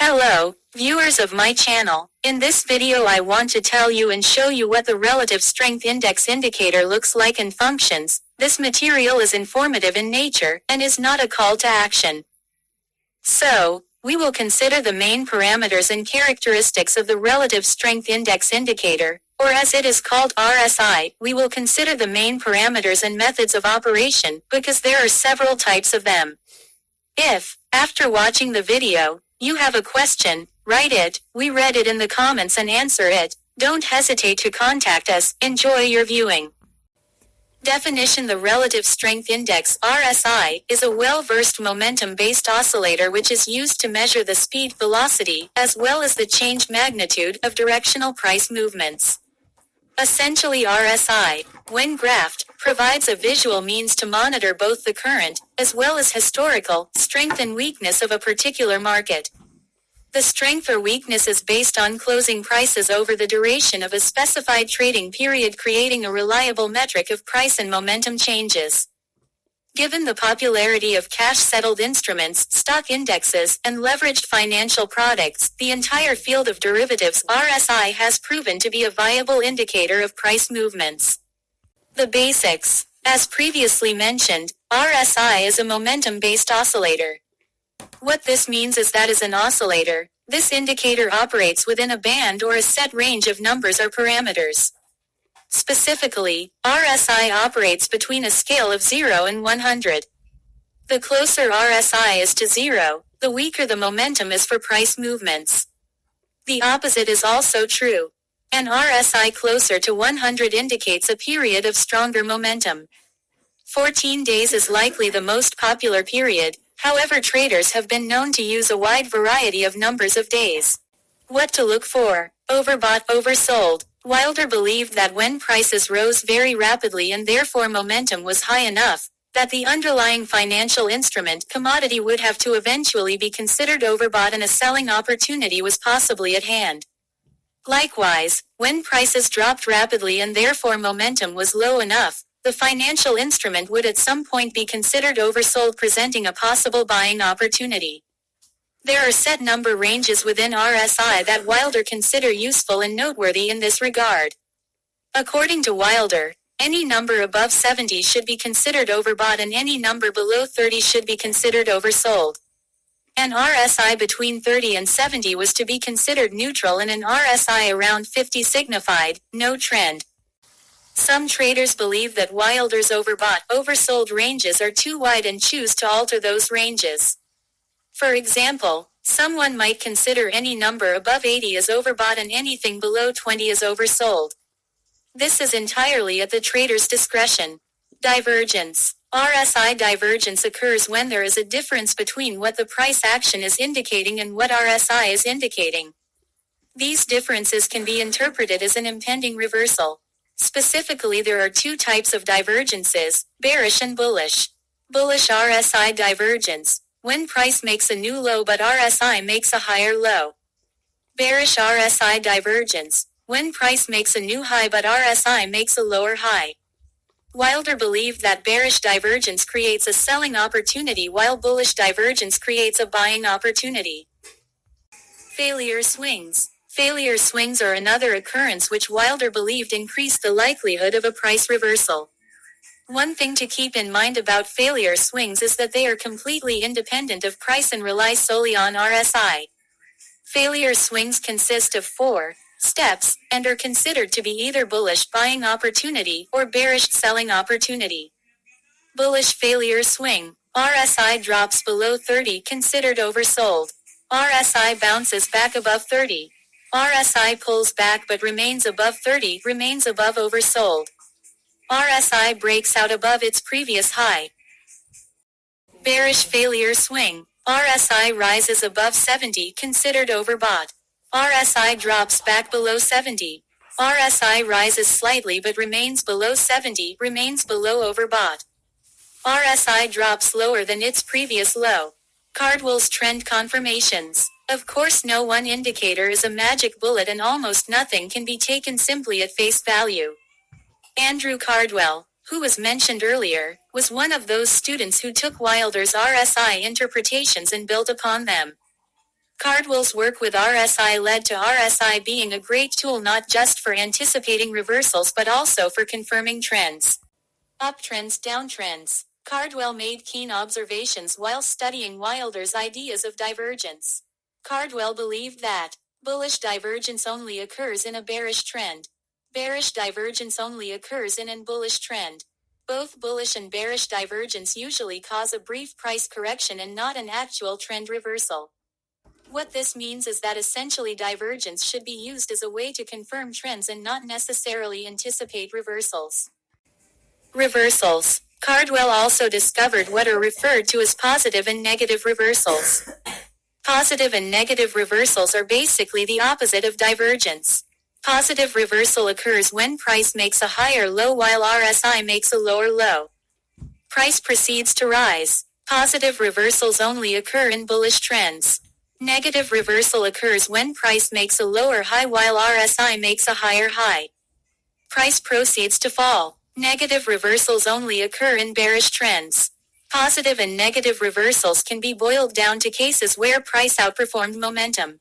Hello, viewers of my channel. In this video I want to tell you and show you what the relative strength index indicator looks like and functions. This material is informative in nature and is not a call to action. So, we will consider the main parameters and characteristics of the relative strength index indicator, or as it is called RSI. We will consider the main parameters and methods of operation because there are several types of them. If, after watching the video, you have a question, write it, we read it in the comments and answer it. Don't hesitate to contact us. Enjoy your viewing. Definition: the relative strength index RSI is a well-versed momentum-based oscillator which is used to measure the speed, velocity, as well as the change magnitude of directional price movements. Essentially, RSI, when graphed, provides a visual means to monitor both the current, as well as historical, strength and weakness of a particular market. The strength or weakness is based on closing prices over the duration of a specified trading period, creating a reliable metric of price and momentum changes. Given the popularity of cash-settled instruments, stock indexes, and leveraged financial products, the entire field of derivatives RSI has proven to be a viable indicator of price movements. The basics. As previously mentioned, RSI is a momentum-based oscillator. What this means is that as an oscillator, this indicator operates within a band or a set range of numbers or parameters. Specifically, RSI operates between a scale of 0 and 100. The closer RSI is to 0, the weaker the momentum is for price movements. The opposite is also true. An RSI closer to 100 indicates a period of stronger momentum. 14 days is likely the most popular period, however traders have been known to use a wide variety of numbers of days. What to look for: overbought, oversold. Wilder believed that when prices rose very rapidly and therefore momentum was high enough, that the underlying financial instrument commodity would have to eventually be considered overbought and a selling opportunity was possibly at hand. Likewise, when prices dropped rapidly and therefore momentum was low enough, the financial instrument would at some point be considered oversold, presenting a possible buying opportunity. There are set number ranges within RSI that Wilder consider useful and noteworthy in this regard. According to Wilder, any number above 70 should be considered overbought and any number below 30 should be considered oversold. An RSI between 30 and 70 was to be considered neutral and an RSI around 50 signified no trend. Some traders believe that Wilder's overbought, oversold ranges are too wide and choose to alter those ranges. For example, someone might consider any number above 80 as overbought and anything below 20 as oversold. This is entirely at the trader's discretion. Divergence. RSI divergence occurs when there is a difference between what the price action is indicating and what RSI is indicating. These differences can be interpreted as an impending reversal. Specifically, there are two types of divergences, bearish and bullish. Bullish RSI divergence, when price makes a new low but RSI makes a higher low. Bearish RSI divergence, when price makes a new high but RSI makes a lower high. Wilder believed that bearish divergence creates a selling opportunity while bullish divergence creates a buying opportunity. Failure swings. Failure swings are another occurrence which Wilder believed increased the likelihood of a price reversal. One thing to keep in mind about failure swings is that they are completely independent of price and rely solely on RSI. Failure swings consist of 4 steps and are considered to be either bullish buying opportunity or bearish selling opportunity. Bullish failure swing. RSI drops below 30, considered oversold. RSI bounces back above 30. RSI pulls back but remains above 30, remains above oversold. RSI breaks out above its previous high. Bearish failure swing. RSI rises above 70, considered overbought. RSI drops back below 70. RSI rises slightly but remains below 70, remains below overbought. RSI drops lower than its previous low. Cardwell's trend confirmations. Of course, no one indicator is a magic bullet and almost nothing can be taken simply at face value. Andrew Cardwell, who was mentioned earlier, was one of those students who took Wilder's RSI interpretations and built upon them. Cardwell's work with RSI led to RSI being a great tool not just for anticipating reversals but also for confirming trends. Uptrends, downtrends. Cardwell made keen observations while studying Wilder's ideas of divergence. Cardwell believed that bullish divergence only occurs in a bearish trend. Bearish divergence only occurs in an bullish trend. Both bullish and bearish divergence usually cause a brief price correction and not an actual trend reversal. What this means is that essentially divergence should be used as a way to confirm trends and not necessarily anticipate reversals. Reversals. Cardwell also discovered what are referred to as positive and negative reversals. Positive and negative reversals are basically the opposite of divergence. Positive reversal occurs when price makes a higher low while RSI makes a lower low. Price proceeds to rise. Positive reversals only occur in bullish trends. Negative reversal occurs when price makes a lower high while RSI makes a higher high. Price proceeds to fall. Negative reversals only occur in bearish trends. Positive and negative reversals can be boiled down to cases where price outperformed momentum.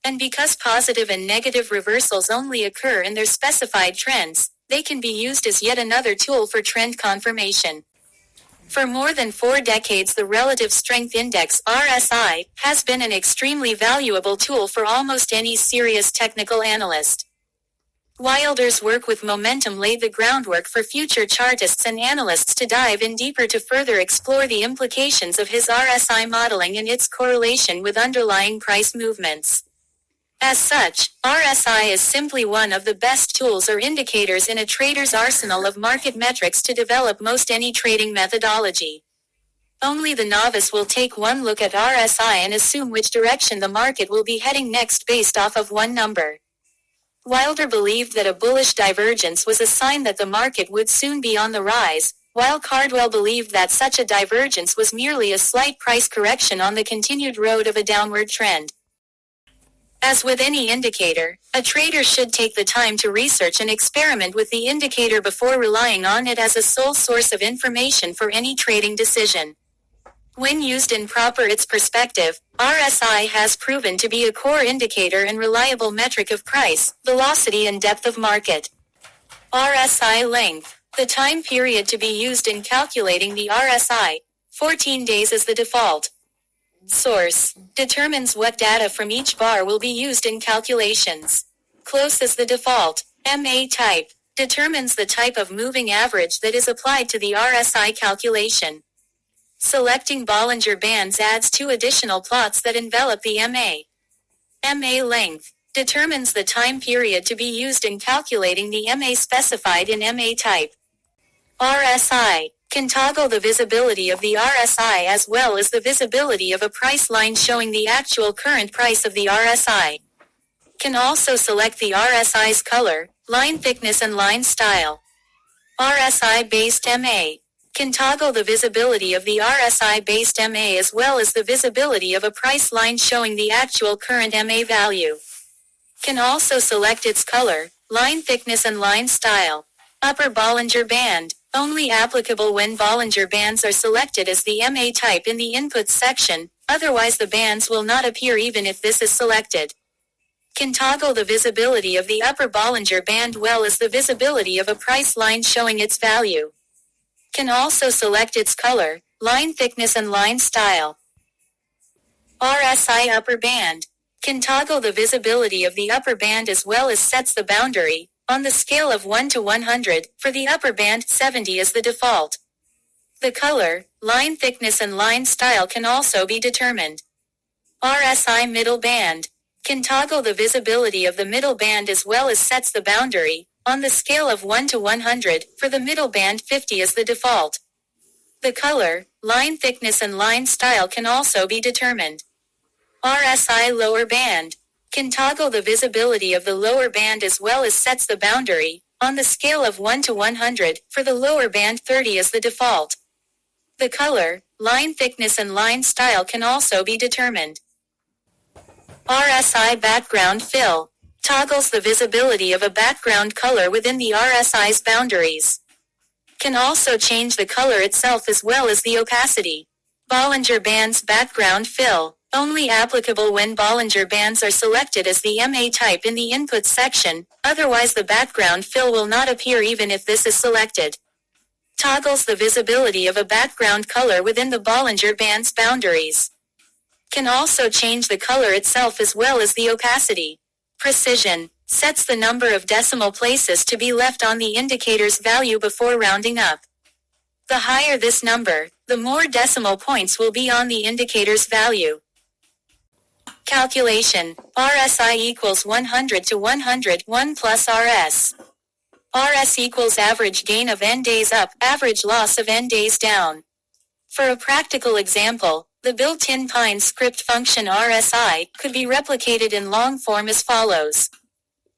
And because positive and negative reversals only occur in their specified trends, they can be used as yet another tool for trend confirmation. For more than 4 decades, the Relative Strength Index (RSI) has been an extremely valuable tool for almost any serious technical analyst. Wilder's work with momentum laid the groundwork for future chartists and analysts to dive in deeper to further explore the implications of his RSI modeling and its correlation with underlying price movements. As such, RSI is simply one of the best tools or indicators in a trader's arsenal of market metrics to develop most any trading methodology. Only the novice will take one look at RSI and assume which direction the market will be heading next based off of one number. Wilder believed that a bullish divergence was a sign that the market would soon be on the rise, while Cardwell believed that such a divergence was merely a slight price correction on the continued road of a downward trend. As with any indicator, a trader should take the time to research and experiment with the indicator before relying on it as a sole source of information for any trading decision. When used in its perspective, RSI has proven to be a core indicator and reliable metric of price, velocity and depth of market. RSI length. The time period to be used in calculating the RSI. 14 days is the default. Source. Determines what data from each bar will be used in calculations. Close is the default. MA type. Determines the type of moving average that is applied to the RSI calculation. Selecting Bollinger Bands adds 2 additional plots that envelop the MA. MA length. Determines the time period to be used in calculating the MA specified in MA type. RSI. Can toggle the visibility of the RSI as well as the visibility of a price line showing the actual current price of the RSI. Can also select the RSI's color, line thickness and line style. RSI-based MA. Can toggle the visibility of the RSI-based MA as well as the visibility of a price line showing the actual current MA value. Can also select its color, line thickness and line style. Upper Bollinger Band. Only applicable when Bollinger Bands are selected as the MA type in the Inputs section, otherwise the bands will not appear even if this is selected. Can toggle the visibility of the upper Bollinger Band well as the visibility of a price line showing its value. Can also select its color, line thickness and line style. RSI Upper Band. Can toggle the visibility of the upper band as well as sets the boundary. On the scale of 1 to 100, for the upper band, 70 is the default. The color, line thickness and line style can also be determined. RSI Middle Band. Can toggle the visibility of the middle band as well as sets the boundary. On the scale of 1 to 100, for the middle band, 50 is the default. The color, line thickness and line style can also be determined. RSI Lower Band. Can toggle the visibility of the lower band as well as sets the boundary. On the scale of 1 to 100, for the lower band, 30 is the default. The color, line thickness and line style can also be determined. RSI Background Fill. Toggles the visibility of a background color within the RSI's boundaries. Can also change the color itself as well as the opacity. Bollinger Band's Background Fill. Only applicable when Bollinger Bands are selected as the MA type in the input section, otherwise the background fill will not appear even if this is selected. Toggles the visibility of a background color within the Bollinger Band's boundaries. Can also change the color itself as well as the opacity. Precision sets the number of decimal places to be left on the indicator's value before rounding up. The higher this number, the more decimal points will be on the indicator's value. Calculation. RSI equals 100 to 100, 1 plus RS. RS equals average gain of n days up, average loss of n days down. For a practical example, the built-in Pine script function RSI could be replicated in long form as follows.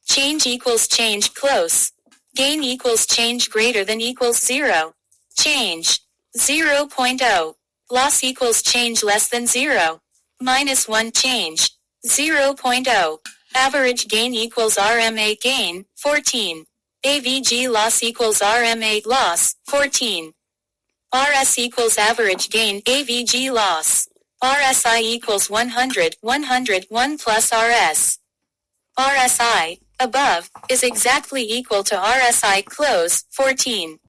Change equals change close. Gain equals change greater than equals 0. Change 0.0. Loss equals change less than 0. Minus 1 change 0.0. Average gain equals RMA gain 14. AVG loss equals RMA loss 14. RS equals average gain AVG loss. RSI equals 100, 100, 1 plus RS. RSI, above, is exactly equal to RSI close, 14.